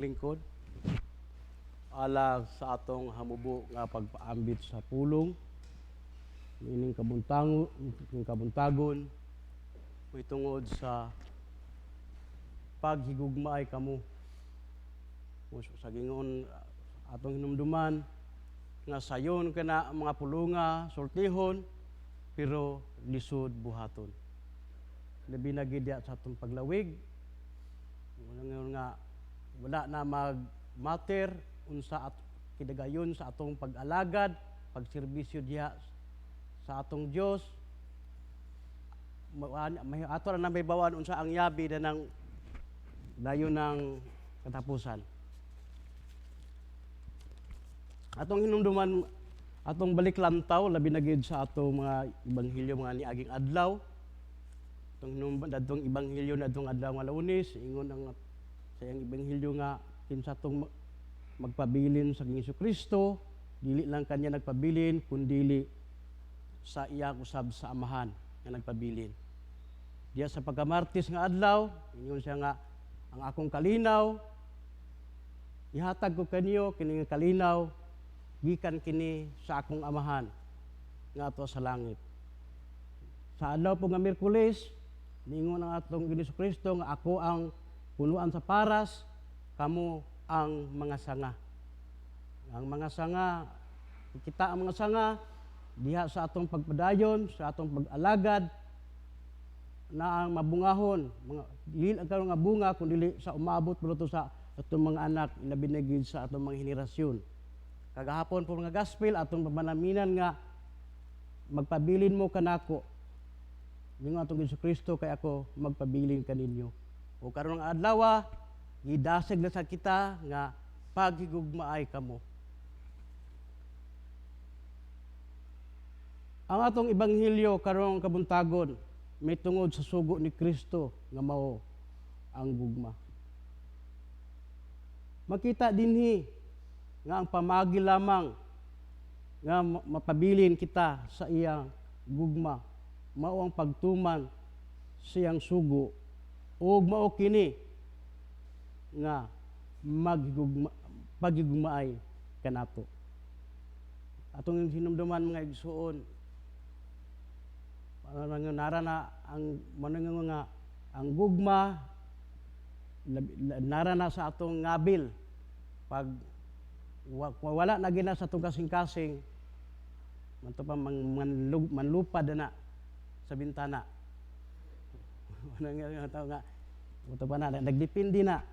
lingkod alang sa atong hamubo nga pagpaambit sa pulong ining kabuntagon may tungod sa paghigugmaay kamo sa gingon atong hinumduman nga sayon kana mga pulunga sultihon pero lisod buhaton labi na gid sa atong paglawig nga wala na mag-matter unsa at kidagayon sa atong pag-alagad, pagserbisyo diha sa atong Dios. May ato na may bawan unsa ang yabi na ng dayon ng katapusan. Atong hinumduman, atong baliklantaw labi na gid sa atong mga ibanghilyo mga niaging adlaw. Atong hinumduman dadtong ibanghilyo na adtong adlaw nga Lunes, ingon ang sa iyang ibanghilyo nga kinsa tong magpabilin sa Hesus Kristo, dili lang kanya nagpabilin kundi sa iyang usab sa amahan nga nagpabilin. Diya sa pagkamartis nga adlaw, ingon siya nga ang akong kalinaw ihatag ko kaniyo kini nga kalinaw gikan kini sa akong amahan nga ato sa langit. Sa adlaw po nga Miyerkules, ningon ang atong Hesus Kristo nga ako ang punuan sa paras, kamo ang mga sanga. Ang mga sanga, kita ang mga sanga, diha sa atong pagpadayon, sa atong pag-alagad, na ang mabungahon, dili ang nga bunga, kundi sa umabot mo sa atong mga anak, ilabinagid sa atong mga henerasyon. Kagahapon po mga gospel, atong pamanaminan nga, magpabilin mo kanako, yung atong Hesus Kristo, kaya ako magpabilin kaninyo. O karon nga adlaw, gidasig na sa kita nga paghigugmaay kamo. Ang atong ibanghilyo karong kabuntagon may tungod sa sugo ni Kristo nga mao ang gugma. Makita dinhi nga ang pamagi lamang nga mapabilin kita sa iyang gugma mao ang pagtuman siyang sugo ug mao kini nga paghigugmaay kanato. Atong hinumduman mga igsuon, nara na ang manungo nga ang gugma nara na sa atong ngabil pag wala na gina sa atong kasing-kasing manto pa manlupad na sa bintana. Ito pa na, nagdepende na.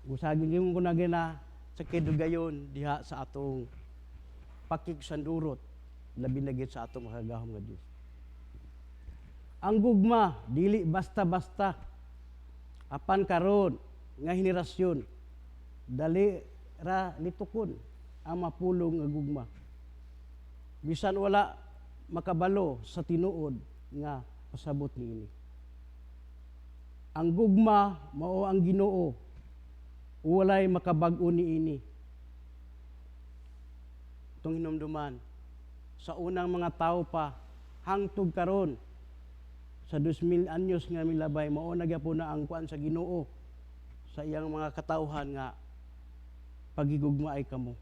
Usagin ko na gina sa kidugayon diha sa atong pakigsandurot, labi na gid sa atong makagahom nga Dios. Ang gugma, dili basta-basta. Apan karon nga henerasyon, dali ra litukon ang mapulong nga gugma. Bisan wala makabalo sa tinuod nga pasabot niini. Ang gugma mao ang Ginoo, walay makabag-o niini. Itong hinumduman sa unang mga tao pa hangtod karon sa 2,000 anyos nga milabay mao na gyapon na ang kuan sa Ginoo sa iyang mga katawhan nga paghigugmaay kamo.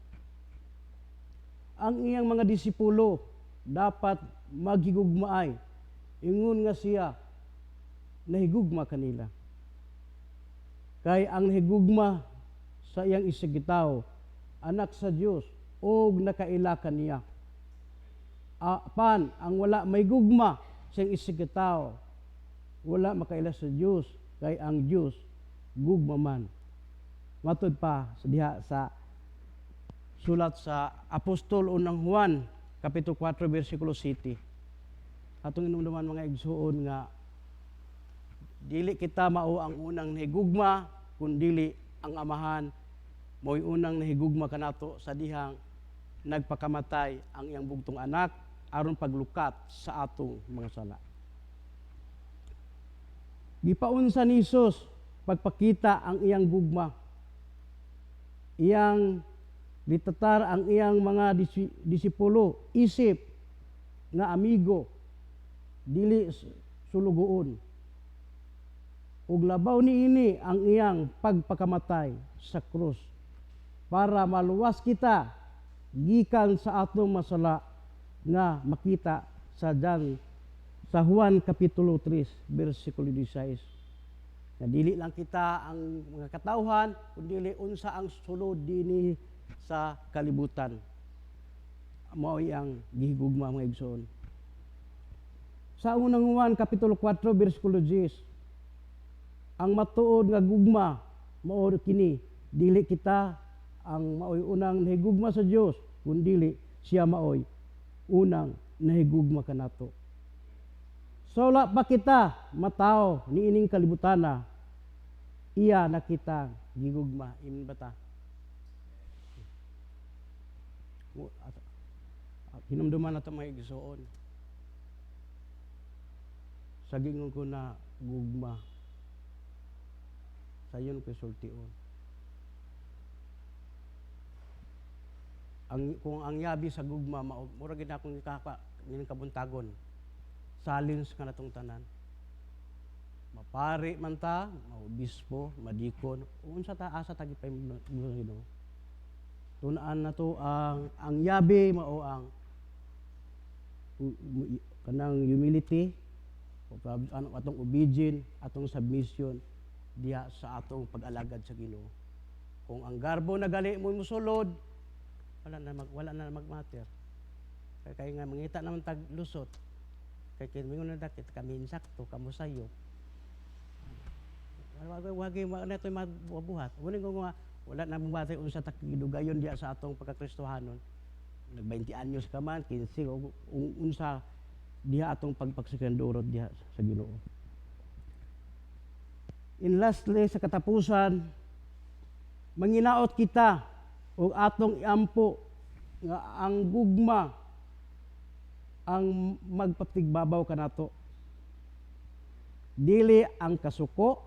Ang iyang mga disipulo dapat maghigugmaay, ingon nga siya nahigugma kanila. Kay ang nahigugma sa iyang isigitaw, anak sa Dios, og nakaila kaniya. Apan ang wala may gugma sa iyang isigitaw, wala makaila sa Dios, kay ang Dios gugma man. Matod pa sa diha sa sulat sa Apostol unang Juan, kapitulo 4, versikulo 7. Atong inumduman mga igsuon nga dili kita mao ang unang nahigugma kundi ang amahan mo'y unang nahigugma kanato sa dihang nagpakamatay ang iyang bugtong anak aron paglukat sa atong mga sala. Gipaunsa ni Hesus pagpakita ang iyang gugma. Iyang litatar ang iyang mga disipulo isip nga amigo dili sulugoon. ug labaw niini ang iyang pagpakamatay sa krus para maluwas kita gikan sa atong masala nga makita sa Juan kapitulo 3 bersikulo 16. Na dili lang kita ang mga katawhan, kundi unsa ang sulod dinhi sa kalibutan. Mao ang gihigugma mga igsoon. Sa unang Juan kapitulo 4 bersikulo 10, ang matuod nga gugma mao kini, dili kita ang maoy unang nahigugma sa Dios, kundi siya maoy unang nahigugma kanato. So wala pa kita mataw niining kalibutana, iya nakita gigugma. Imin ba ta? Hinumduman na ito mga igsoon. Sa gingon ko na gugma, sayon ko sultion. Kung ang yabi sa gugma, mura gid akong kabuntagon. Salins ka na itong tanan. Mapari man ta, maubispo, madikon, unsa ta asa tagipay mo. Tunaan na to ang yabi mao ang kanang humility, atong obedience, atong submission diha sa atong pag-alagad sa Ginoo. Kung ang garbo nagali mo musulod, wala na magmatter. Kaya nga mangita naman tag lusot. Kaya kinmingon na dakit kami insakto kamo sayo. Wagi na ito'y mabuhat. Unin ko nga, wala na mabatay unsa takidugayon diya sa atong pagkakristohanon. Nag-20 anyos ka man, 15, unsa diya atong pagpagsikandurot diya sa Ginoo. In lastly, sa katapusan, manginaot kita o atong iampo nga ang gugma ang magpatigbabaw kanato. Dili ang kasuko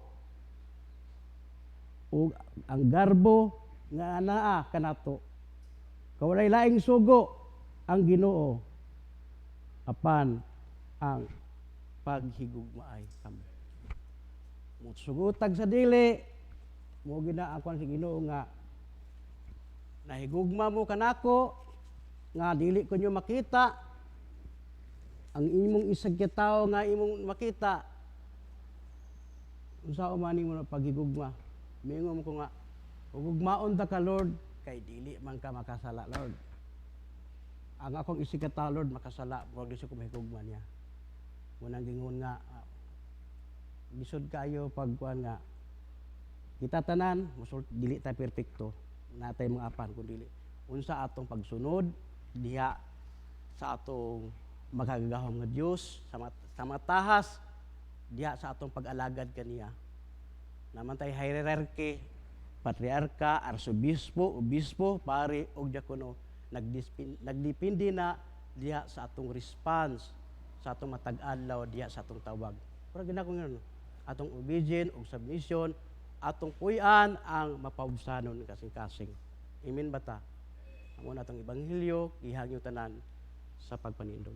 o ang garbo nga anaa kanato. Kawalay laing sugo ang Ginoo apan ang paghigugmaay kamo. Mutsugutag sa dili mo ginaakuan sa Ginoo nga nahigugma mo kanako nga dili ko nyo makita ang imong isag tao nga imong makita unsa man mo na paghigugma. Mingon ko nga ugugmaon ta ka Lord kay dili man ka makasala Lord. Ang akong isig ta Lord makasala wag di ko mahigugma niya. Munang gingon nga bisod kayo pagkuan nga kita tanan dili ta perpekto natay mga apan kun dili unsa atong pagsunod diha sa atong magagahom nga Dios sa matahas diha sa atong pag-alagad kaniya. Naman tay hierarchy, patriarka, arsobispo, obispo, pari ug diakono nagdepende na diha sa atong response sa atong matag-adlaw diha sa atong tawag. Pero ginako ngano atong obedience ug submission atong puy-an ang mapaubsanon kasing-kasing. Amen ba ta? Amo natong ebanghelyo ihagyo tanan sa pagpanindog.